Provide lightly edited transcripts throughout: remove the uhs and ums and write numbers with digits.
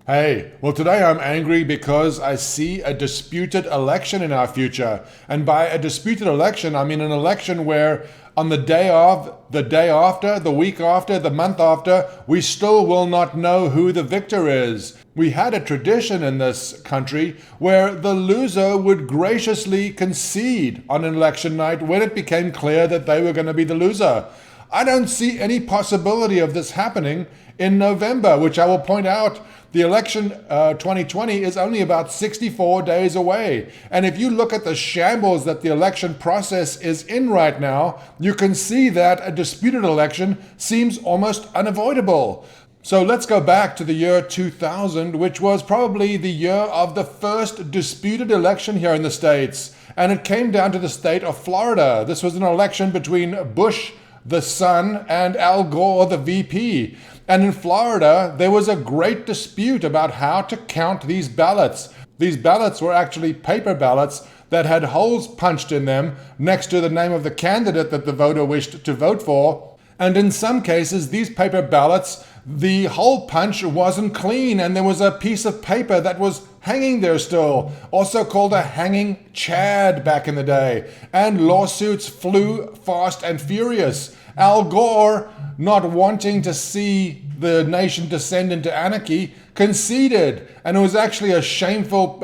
Hey, well, today I'm angry because I see a disputed election in our future. And by a disputed election, I mean an election where on the day of, the day after, the week after, the month after, we still will not know who the victor is. We had a tradition in this country where the loser would graciously concede on an election night when it became clear that they were going to be the loser. I don't see any possibility of this happening in November, which I will point out the election 2020 is only about 64 days away. And if you look at the shambles that the election process is in right now, you can see that a disputed election seems almost unavoidable. So let's go back to the year 2000, which was probably the year of the first disputed election here in the States. And it came down to the state of Florida. This was an election between Bush, the son, and Al Gore, the VP. And in Florida, there was a great dispute about how to count these ballots. These ballots were actually paper ballots that had holes punched in them next to the name of the candidate that the voter wished to vote for. And in some cases, these paper ballots, the hole punch wasn't clean and there was a piece of paper that was hanging there still, also called a hanging chad back in the day. And lawsuits flew fast and furious. Al Gore, not wanting to see the nation descend into anarchy, conceded. And it was actually a shameful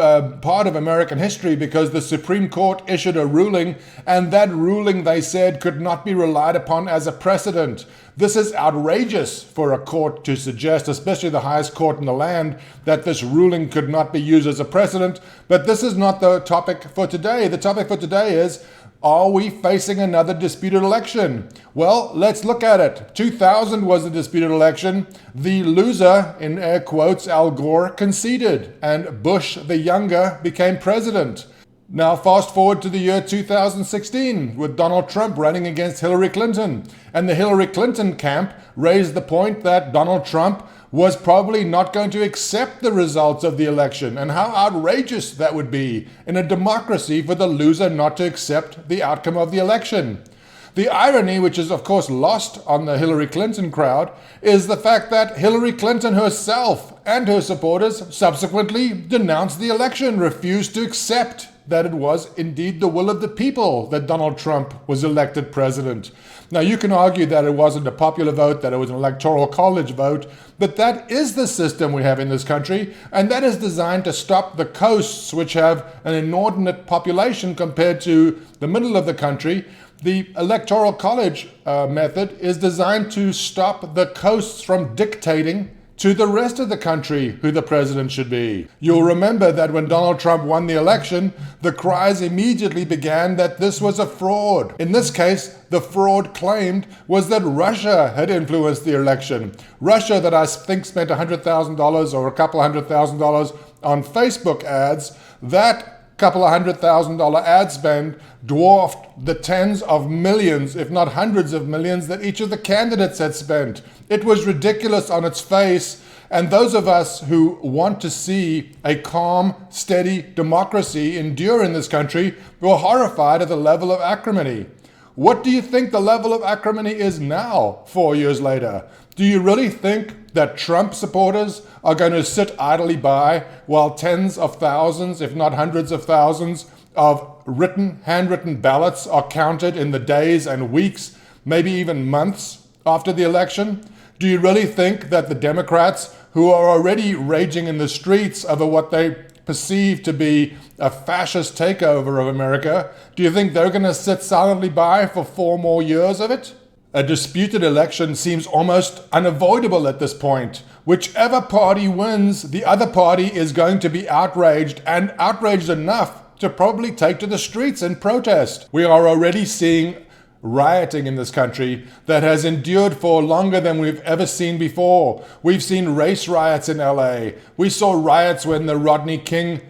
part of American history because the Supreme Court issued a ruling, and that ruling, they said, could not be relied upon as a precedent. This is outrageous for a court to suggest, especially the highest court in the land, that this ruling could not be used as a precedent. But this is not the topic for today. The topic for today is, are we facing another disputed election? Well, let's look at it. 2000 was a disputed election. The loser, in air quotes, Al Gore, conceded, and Bush the younger became president. Now fast forward to the year 2016 with Donald Trump running against Hillary Clinton. And the Hillary Clinton camp raised the point that Donald Trump was probably not going to accept the results of the election, and how outrageous that would be in a democracy for the loser not to accept the outcome of the election. The irony, which is of course lost on the Hillary Clinton crowd, is the fact that Hillary Clinton herself and her supporters subsequently denounced the election, refused to accept that it was indeed the will of the people that Donald Trump was elected president. Now, you can argue that it wasn't a popular vote, that it was an electoral college vote, but that is the system we have in this country, and that is designed to stop the coasts, which have an inordinate population compared to the middle of the country. The electoral college method is designed to stop the coasts from dictating to the rest of the country who the president should be. You'll remember that when Donald Trump won the election, the cries immediately began that this was a fraud. In this case, the fraud claimed was that Russia had influenced the election. Russia, that I think spent $100,000 or a couple $100,000 on Facebook ads, that couple of $100,000 ad spend dwarfed the tens of millions, if not hundreds of millions, that each of the candidates had spent. It was ridiculous on its face, and those of us who want to see a calm, steady democracy endure in this country were horrified at the level of acrimony. What do you think the level of acrimony is now, 4 years later? Do you really think that Trump supporters are going to sit idly by while tens of thousands, if not hundreds of thousands, of handwritten ballots are counted in the days and weeks, maybe even months after the election? Do you really think that the Democrats, who are already raging in the streets over what they perceived to be a fascist takeover of America, do you think they're going to sit silently by for 4 more years of it? A disputed election seems almost unavoidable at this point. Whichever party wins, the other party is going to be outraged, and outraged enough to probably take to the streets and protest. We are already seeing rioting in this country that has endured for longer than we've ever seen before. We've seen race riots in LA. We saw riots when the Rodney King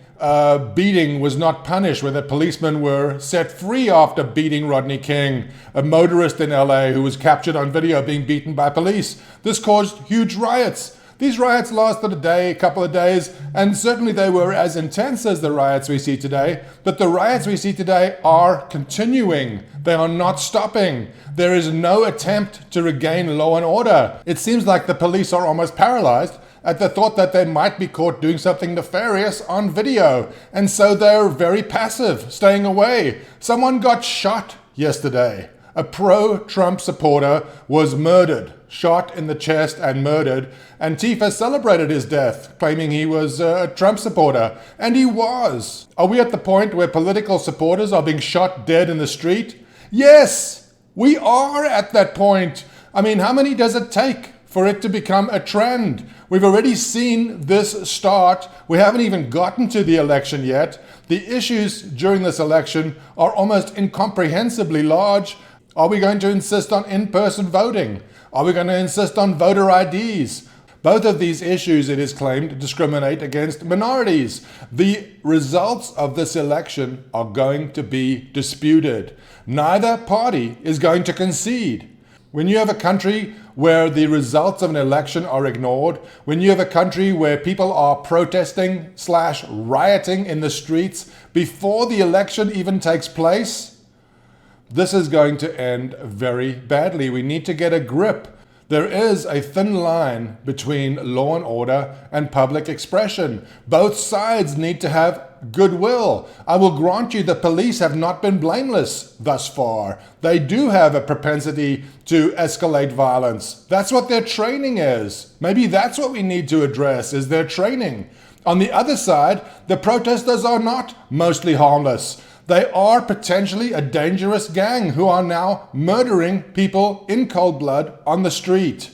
beating was not punished, where the policemen were set free after beating Rodney King, a motorist in LA who was captured on video being beaten by police. This caused huge riots. These riots lasted a day, a couple of days, and certainly they were as intense as the riots we see today. But the riots we see today are continuing. They are not stopping. There is no attempt to regain law and order. It seems like the police are almost paralyzed at the thought that they might be caught doing something nefarious on video. And so they're very passive, staying away. Someone got shot yesterday. A pro-Trump supporter was murdered, shot in the chest and murdered. Antifa celebrated his death, claiming he was a Trump supporter. And he was. Are we at the point where political supporters are being shot dead in the street? Yes, we are at that point. I mean, how many does it take for it to become a trend? We've already seen this start. We haven't even gotten to the election yet. The issues during this election are almost incomprehensibly large. Are we going to insist on in-person voting? Are we going to insist on voter IDs? Both of these issues, it is claimed, discriminate against minorities. The results of this election are going to be disputed. Neither party is going to concede. When you have a country where the results of an election are ignored, when you have a country where people are protesting / rioting in the streets before the election even takes place, this is going to end very badly. We need to get a grip. There is a thin line between law and order and public expression. Both sides need to have goodwill. I will grant you the police have not been blameless thus far. They do have a propensity to escalate violence. That's what their training is. Maybe that's what we need to address, is their training. On the other side, the protesters are not mostly harmless. They are potentially a dangerous gang who are now murdering people in cold blood on the street.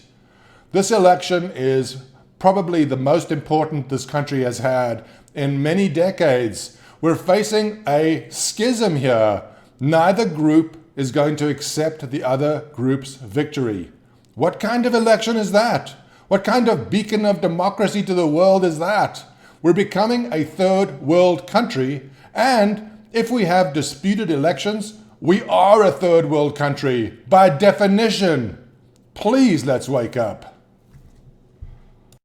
This election is probably the most important this country has had in many decades. We're facing a schism here. Neither group is going to accept the other group's victory. What kind of election is that? What kind of beacon of democracy to the world is that? We're becoming a third world country, and if we have disputed elections, we are a third world country by definition. Please, let's wake up.